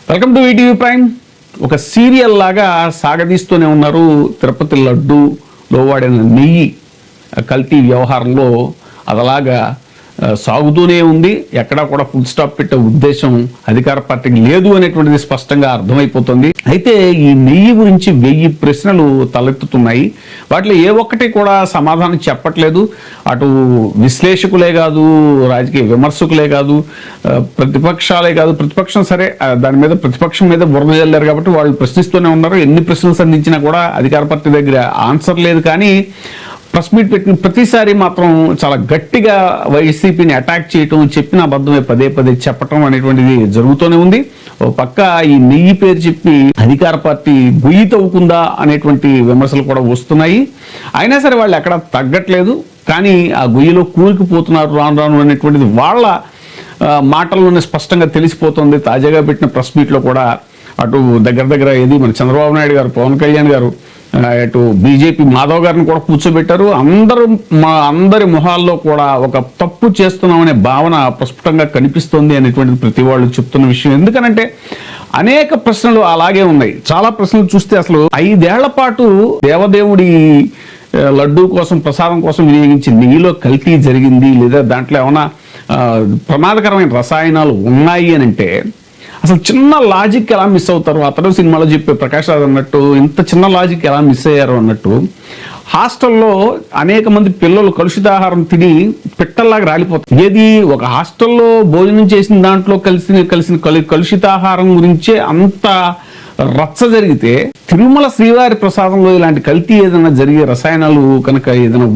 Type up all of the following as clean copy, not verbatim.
Welcome to ETV prime. ఒక serial లాగా సాగదీస్తూనే ఉన్నారు. తిరుపతి లడ్డూలో వాడిన నెయ్యి కల్తీ వ్యవహారంలో అదలాగా సాగుతూనే ఉంది. ఎక్కడా కూడా ఫుల్ స్టాప్ పెట్టే ఉద్దేశం అధికార పార్టీకి లేదు అనేటువంటిది స్పష్టంగా అర్థమైపోతుంది. అయితే ఈ నెయ్యి గురించి 1000 ప్రశ్నలు తలెత్తుతున్నాయి. వాటిలో ఏ ఒక్కటి కూడా సమాధానం చెప్పట్లేదు. అటు విశ్లేషకులే కాదు, రాజకీయ విమర్శకులే కాదు, ప్రతిపక్షాలే కాదు. ప్రతిపక్షం సరే, దాని మీద ప్రతిపక్షం మీద బురద జల్లారు కాబట్టి వాళ్ళు ప్రశ్నిస్తూనే ఉన్నారు. ఎన్ని ప్రశ్నలు సంధించినా కూడా అధికార పార్టీ దగ్గర ఆన్సర్ లేదు. కానీ ప్రెస్ మీట్ పెట్టిన ప్రతిసారి మాత్రం చాలా గట్టిగా వైసీపీని అటాక్ చేయటం, చెప్పిన అబద్ధమే పదే పదే చెప్పటం అనేటువంటిది జరుగుతూనే ఉంది. ఓ పక్క ఈ నెయ్యి పేరు చెప్పి అధికార పార్టీ గొయ్యి తవ్వుకుందా అనేటువంటి విమర్శలు కూడా వస్తున్నాయి. అయినా సరే వాళ్ళు ఎక్కడ తగ్గట్లేదు. కానీ ఆ గొయ్యిలో కూలికిపోతున్నారు రాను రాను అనేటువంటిది వాళ్ళ మాటల్లోనే స్పష్టంగా తెలిసిపోతుంది. తాజాగా పెట్టిన ప్రెస్ మీట్లో కూడా అటు దగ్గర ఏది మన చంద్రబాబు నాయుడు గారు, పవన్ కళ్యాణ్ గారు, అటు బీజేపీ మాధవ్ గారిని కూడా కూర్చోబెట్టారు. అందరి మొహాల్లో కూడా ఒక తప్పు చేస్తున్నామనే భావన ప్రస్ఫుటంగా కనిపిస్తోంది అనేటువంటిది ప్రతి వాళ్ళు చెప్తున్న విషయం. ఎందుకనంటే అనేక ప్రశ్నలు అలాగే ఉన్నాయి. చాలా ప్రశ్నలు చూస్తే అసలు 5 ఏళ్ల పాటు దేవదేవుడి లడ్డూ కోసం, ప్రసాదం కోసం వినియోగించి నెయ్యిలో కల్తీ జరిగింది, లేదా దాంట్లో ఏమైనా ప్రమాదకరమైన రసాయనాలు ఉన్నాయి అని అంటే అసలు చిన్న లాజిక్ ఎలా మిస్ అవుతారు? అతను సినిమాలో చెప్పే ప్రకాష్ రాజ్ అన్నట్టు ఇంత చిన్న లాజిక్ ఎలా మిస్ అయ్యారు అన్నట్టు హాస్టల్లో అనేక మంది పిల్లలు కలుషితాహారం తిని పిట్టల్లాగా రాలిపోతారు. ఏది ఒక హాస్టల్లో భోజనం చేసిన దాంట్లో కలిసిన కలుషితాహారం గురించే అంత రచ్చ జరిగితే, తిరుమల శ్రీవారి ప్రసాదంలో ఇలాంటి కల్తీ ఏదైనా జరిగే రసాయనాలు కనుక ఏదైనా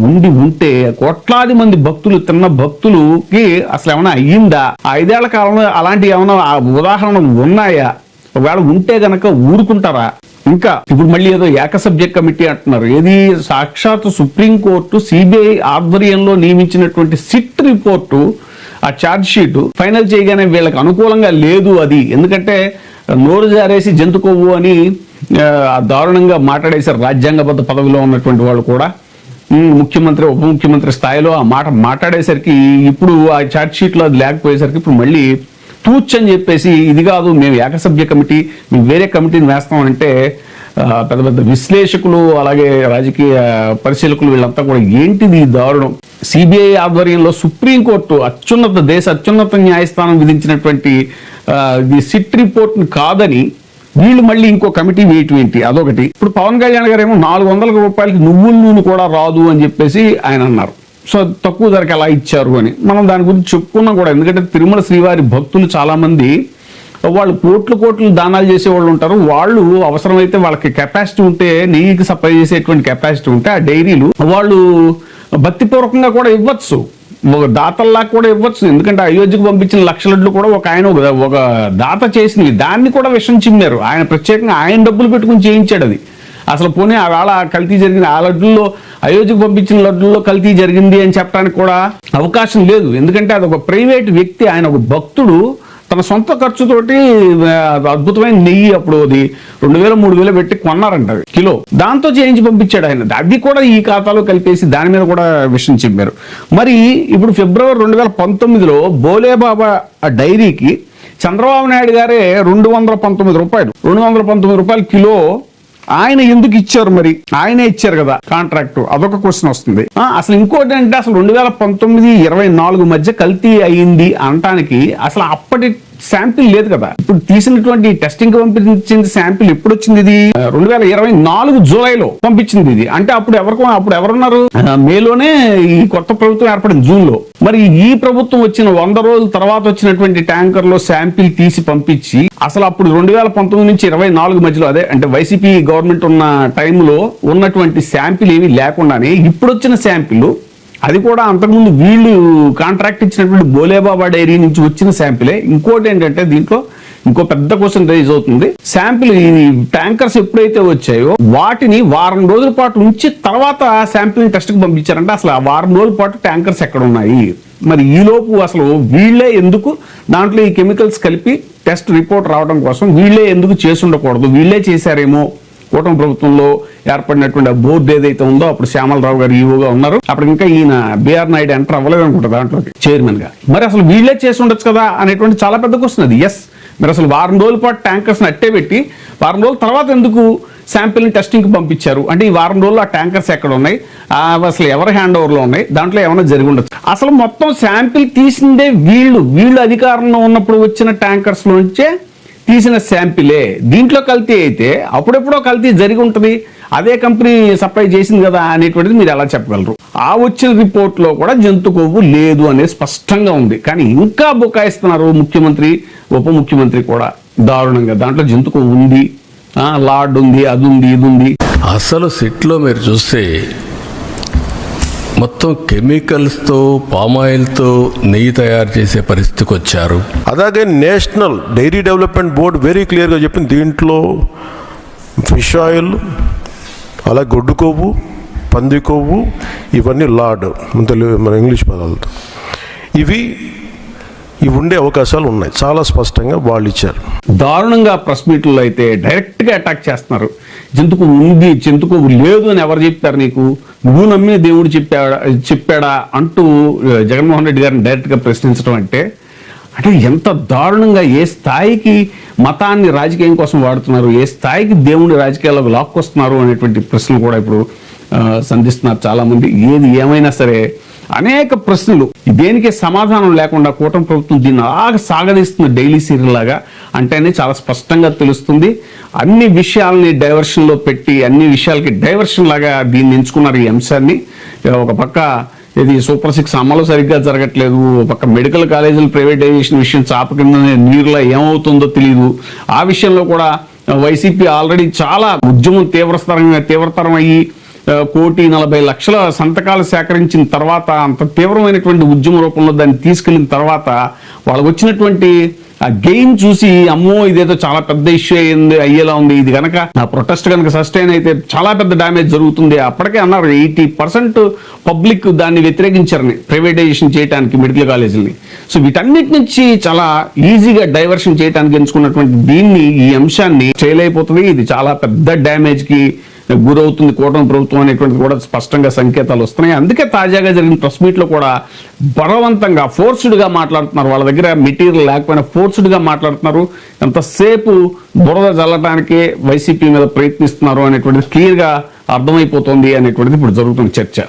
ఉంటే కోట్లాది మంది భక్తులు తిన్న భక్తులకి అసలు ఏమైనా అయ్యిందా? 5 ఏళ్ల కాలంలో అలాంటి ఏమైనా ఉదాహరణ ఉన్నాయా? ఒకవేళ ఉంటే గనక ఊరుకుంటారా? ఇంకా ఇప్పుడు మళ్ళీ ఏదో ఏకసభ్య కమిటీ అంటున్నారు. ఏది సాక్షాత్ సుప్రీంకోర్టు సిబిఐ ఆధ్వర్యంలో నియమించినటువంటి సిట్ రిపోర్టు, ఆ ఛార్జ్ షీట్ ఫైనల్ చేయగానే వీళ్ళకి అనుకూలంగా లేదు. అది ఎందుకంటే నోరు జారేసి జంతు కొవ్వు అని దారుణంగా మాట్లాడేశారు రాజ్యాంగబద్ధ పదవిలో ఉన్నటువంటి వాళ్ళు కూడా. ముఖ్యమంత్రి, ఉప ముఖ్యమంత్రి స్థాయిలో ఆ మాట మాట్లాడేసరికి ఇప్పుడు ఆ ఛార్జ్ షీట్లో అది లేకపోయేసరికి ఇప్పుడు మళ్ళీ తూచని చెప్పేసి ఇది కాదు, మేము ఏకసభ్య కమిటీ, మేము వేరే కమిటీని వేస్తామంటే పెద్ద పెద్ద విశ్లేషకులు అలాగే రాజకీయ పరిశీలకులు వీళ్ళంతా కూడా ఏంటిది దారుణం? సిబిఐ ఆధ్వర్యంలో సుప్రీంకోర్టు దేశ అత్యున్నత న్యాయస్థానం విధించినటువంటి సిట్ రిపోర్ట్ కాదని వీళ్ళు మళ్ళీ ఇంకో కమిటీ వేయటం ఏంటి? అదొకటి. ఇప్పుడు పవన్ కళ్యాణ్ గారు ఏమో 400 రూపాయలకి నువ్వుల నూనె కూడా రాదు అని చెప్పేసి ఆయన అన్నారు. సో తక్కువ ధరకు ఎలా ఇచ్చారు అని మనం దాని గురించి చెప్పుకున్నాం కూడా. ఎందుకంటే తిరుమల శ్రీవారి భక్తులు చాలా మంది వాళ్ళు కోట్లు దానాలు చేసేవాళ్ళు ఉంటారు. వాళ్ళు అవసరమైతే వాళ్ళకి కెపాసిటీ ఉంటే, నెయ్యికి సప్లై చేసేటువంటి కెపాసిటీ ఉంటే ఆ డైరీలు వాళ్ళు భక్తిపూర్వకంగా కూడా ఇవ్వచ్చు, ఒక దాతల్లా కూడా ఇవ్వచ్చు. ఎందుకంటే అయోధ్యకు పంపించిన 1,00,000 లడ్లు కూడా ఒక దాత చేసినవి, దాన్ని కూడా విషం చిమ్మారు. ఆయన ప్రత్యేకంగా ఆయన డబ్బులు పెట్టుకుని చేయించాడు అది. అసలు పోనీ ఆవేళ కల్తీ జరిగింది, ఆ లడ్డుల్లో అయోధ్యకు పంపించిన లడ్డుల్లో కల్తీ జరిగింది అని చెప్పడానికి కూడా అవకాశం లేదు. ఎందుకంటే అది ఒక ప్రైవేట్ వ్యక్తి, ఆయన ఒక భక్తుడు తన సొంత ఖర్చుతోటి అద్భుతమైన నెయ్యి అప్పుడు అది 2,000-3,000 పెట్టి కొన్నారంట కిలో, దాంతో చేయించి పంపించాడు ఆయన. అది కూడా ఈ ఖాతాలో కలిపేసి దాని మీద కూడా విషయం చెప్పారు. మరి ఇప్పుడు ఫిబ్రవరి 2019లో బోలేబాబా డైరీకి చంద్రబాబు నాయుడు గారే 219 రూపాయలు కిలో ఆయన ఎందుకు ఇచ్చారు? మరి ఆయనే ఇచ్చారు కదా కాంట్రాక్ట్, అదొక క్వశ్చన్ వస్తుంది. అసలు ఇంకోటి అంటే అసలు 2019-24 మధ్య కల్తీ అయ్యింది అనటానికి అసలు అప్పటి శాంపిల్ లేదు కదా. ఇప్పుడు తీసినటువంటి టెస్టింగ్ పంపించింది శాంపిల్ ఎప్పుడు వచ్చింది? ఇది 2024 జూలైలో పంపించింది ఇది. అంటే అప్పుడు ఎవరున్నారు? మేలోనే ఈ కొత్త ప్రభుత్వం ఏర్పడింది, జూన్లో. మరి ఈ ప్రభుత్వం వచ్చిన 100 రోజుల తర్వాత వచ్చినటువంటి ట్యాంకర్ లో శాంపిల్ తీసి పంపించి అసలు అప్పుడు 2019-24 మధ్యలో, అదే అంటే వైసీపీ గవర్నమెంట్ ఉన్న టైంలో ఉన్నటువంటి శాంపిల్ ఏమీ లేకుండానే ఇప్పుడు వచ్చిన శాంపిల్, అది కూడా అంతకుముందు వీళ్ళు కాంట్రాక్ట్ ఇచ్చినటువంటి బోలేబాబా డైరీ నుంచి వచ్చిన శాంపిలే. ఇంకోటి ఏంటంటే దీంట్లో ఇంకో పెద్ద క్వశ్చన్ రైజ్ అవుతుంది. శాంపిల్ ఈ ట్యాంకర్స్ ఎప్పుడైతే వచ్చాయో వాటిని వారం రోజుల పాటు ఉంచి తర్వాత శాంపిల్ టెస్ట్ కి పంపించారంటే అసలు ఆ వారం రోజుల పాటు ట్యాంకర్స్ ఎక్కడ ఉన్నాయి? మరి ఈలోపు అసలు వీళ్ళే ఎందుకు దాంట్లో ఈ కెమికల్స్ కలిపి టెస్ట్ రిపోర్ట్ రావడం కోసం వీళ్ళే ఎందుకు చేసి ఉండకూడదు? వీళ్ళే చేశారేమో. కూటమి ప్రభుత్వంలో ఏర్పడినటువంటి బోర్డు ఏదైతే ఉందో అప్పుడు శ్యామలరావు గారు ఈవోగా ఉన్నారు. అప్పుడు ఇంకా ఈయన బిఆర్ నాయుడు ఎంటర్ అవ్వలేదు అనుకుంటా దాంట్లోకి చైర్మన్ గా. మరి అసలు వీళ్ళే చేసి ఉండొచ్చు కదా అనేటువంటి చాలా పెద్ద క్వశ్చన్ అది. ఎస్, మీరు అసలు వారం రోజుల పాటు ట్యాంకర్స్ని అట్టే పెట్టి వారం రోజుల తర్వాత ఎందుకు శాంపిల్ని టెస్టింగ్కి పంపించారు? అంటే ఈ వారం రోజుల్లో ఆ ట్యాంకర్స్ ఎక్కడ ఉన్నాయి, అసలు ఎవరి హ్యాండ్ ఓవర్లో ఉన్నాయి, దాంట్లో ఏమైనా జరిగి ఉండొచ్చు. అసలు మొత్తం శాంపిల్ తీసిందే వీళ్ళు అధికారంలో ఉన్నప్పుడు వచ్చిన ట్యాంకర్స్ నుంచే తీసిన శాంపిలే. దీంట్లో కల్తీ అయితే అప్పుడెప్పుడో కల్తీ జరిగి ఉంటుంది, అదే కంపెనీ సప్లై చేసింది కదా అనేటువంటిది మీరు ఎలా చెప్పగలరు? ఆ వచ్చిన రిపోర్ట్లో కూడా జంతు కొవ్వు లేదు అనేది స్పష్టంగా ఉంది. కానీ ఇంకా బుకాయిస్తున్నారు ముఖ్యమంత్రి, ఉప ముఖ్యమంత్రి కూడా దారుణంగా. దాంట్లో జంతు కొవ్వు ఉంది, లార్డ్ ఉంది, అది ఉంది, ఇది ఉంది. అసలు సిట్లో మీరు చూస్తే మొత్తం కెమికల్స్తో పామాయిల్తో నెయ్యి తయారు చేసే పరిస్థితికి వచ్చారు. అలాగే national dairy development board very క్లియర్గా చెప్పింది, దీంట్లో ఫిష్ ఆయిల్, అలా గొడ్డు కొవ్వు, పంది కొవ్వు, ఇవన్నీ లార్డ్ మన ఇంగ్లీష్ పదాలతో ఇవి ఉండే అవకాశాలు ఉన్నాయి. చాలా స్పష్టంగా వాళ్ళు ఇచ్చారు. దారుణంగా ప్రెస్ మీట్లో అయితే డైరెక్ట్గా అటాక్ చేస్తున్నారు. జంతుకు ఉంది, జంతుకు లేదు అని ఎవరు చెప్పారు నీకు? నువ్వు నమ్మిన దేవుడు చెప్పాడా అంటూ జగన్మోహన్ రెడ్డి గారిని డైరెక్ట్గా ప్రశ్నించడం అంటే ఎంత దారుణంగా, ఏ స్థాయికి మతాన్ని రాజకీయం కోసం వాడుతున్నారు, ఏ స్థాయికి దేవుని రాజకీయాల్లోకి లాక్కొస్తున్నారు అనేటువంటి ప్రశ్నలు కూడా ఇప్పుడు సంధిస్తున్నారు చాలామంది. ఏది ఏమైనా సరే అనేక ప్రశ్నలు, దేనికి సమాధానం లేకుండా కూటమి ప్రభుత్వం దీన్ని అలాగా సాగదీస్తుంది డైలీ సీరియల్ లాగా అంటేనే చాలా స్పష్టంగా తెలుస్తుంది. అన్ని విషయాల్ని డైవర్షన్లో పెట్టి అన్ని విషయాలకి డైవర్షన్ లాగా దీన్ని ఎంచుకున్నారు ఈ అంశాన్ని. ఒక పక్క ఇది సూపర్ 6 అమలు సరిగ్గా జరగట్లేదు, ఒక పక్క మెడికల్ కాలేజీల ప్రైవేటైజేషన్ విషయం చాప కింద నీరులో ఏమవుతుందో తెలియదు. ఆ విషయంలో కూడా వైసీపీ ఆల్రెడీ చాలా ఉద్యమం తీవ్రతరం అయ్యి 1,40,00,000 సంతకాలు సేకరించిన తర్వాత, అంత తీవ్రమైనటువంటి ఉద్యమ రూపంలో దాన్ని తీసుకెళ్లిన తర్వాత వాళ్ళకు వచ్చినటువంటి ఆ గెయిన్ చూసి అమ్మో ఇదేదో చాలా పెద్ద ఇష్యూ అయ్యేలా ఉంది, ఇది కనుక ఆ ప్రొటెస్ట్ కనుక సస్టైన్ అయితే చాలా పెద్ద డ్యామేజ్ జరుగుతుంది. అప్పటికే అన్నారు 80% పబ్లిక్ దాన్ని వ్యతిరేకించారని ప్రైవేటైజేషన్ చేయడానికి మెడికల్ కాలేజీని. సో వీటన్నిటి నుంచి చాలా ఈజీగా డైవర్షన్ చేయడానికి ఎంచుకున్నటువంటి దీన్ని, ఈ అంశాన్ని చేయలేకపోతుంది. ఇది చాలా పెద్ద డ్యామేజ్కి గురవుతుంది కూటమి ప్రభుత్వం అనేటువంటిది కూడా స్పష్టంగా సంకేతాలు వస్తున్నాయి. అందుకే తాజాగా జరిగిన ప్రెస్ మీట్లో కూడా బలవంతంగా ఫోర్స్డ్గా మాట్లాడుతున్నారు. వాళ్ళ దగ్గర మెటీరియల్ లేకపోయినా ఫోర్స్డ్గా మాట్లాడుతున్నారు. ఎంతసేపు బురద జల్లడానికి వైసీపీ మీద ప్రయత్నిస్తున్నారు అనేటువంటిది క్లియర్గా అర్థమైపోతుంది అనేటువంటిది ఇప్పుడు జరుగుతున్న చర్చ.